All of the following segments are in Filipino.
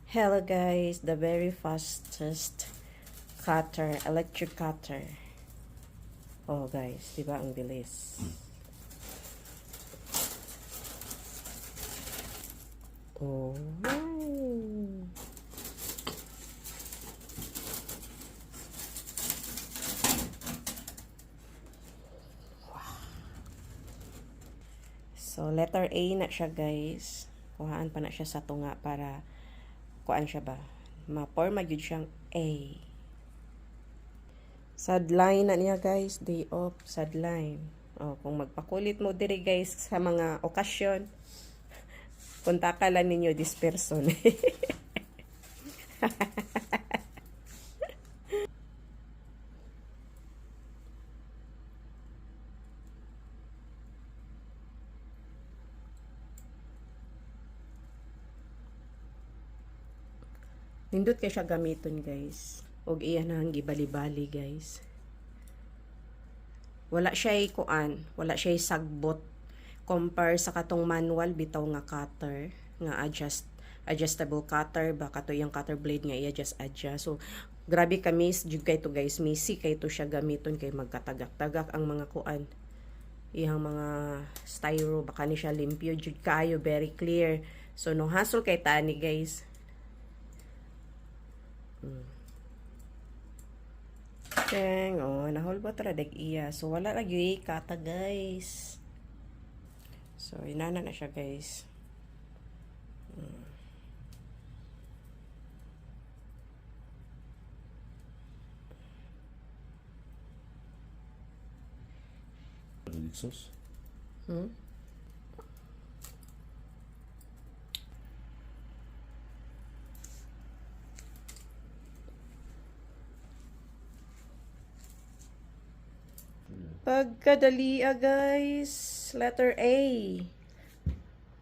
Hello guys, the very fastest cutter, electric cutter. Oh guys, di ba ang bilis? Oh. So letter A na siya guys. Kuhaan pa na siya sa tunga para kuan siya ba? Ma-forma gyud siyang A. Sadline na niya guys, day off, sadline. Oh, kung magpakulit mo diri guys sa mga okasyon, kontak lang ninyo this person. Nindot kay siya gamiton guys. Og iya nang gibali-bali guys. Wala siya kuan, wala siya sagbot compare sa katong manual bitaw nga cutter nga adjustable cutter ba kato yung cutter blade nga i-adjust. So grabe kami jud kay to guys, messy kay to siya gamiton kay magkatagak-tagak ang mga kuan. Iyang mga styro baka ni siya limpyo jud kayo, very clear. So no hassle kay tani guys. Dang, oh, nahulbot ra dag iya. So wala ra gyud kata guys. So inana na siya guys. Sauce. Pagkadalia guys, letter A.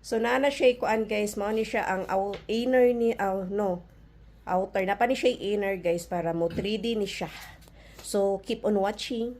So na siya kuan guys, mao ni siya ang inner ni outer na pa ni siya inner guys para mo 3D ni siya. So keep on watching.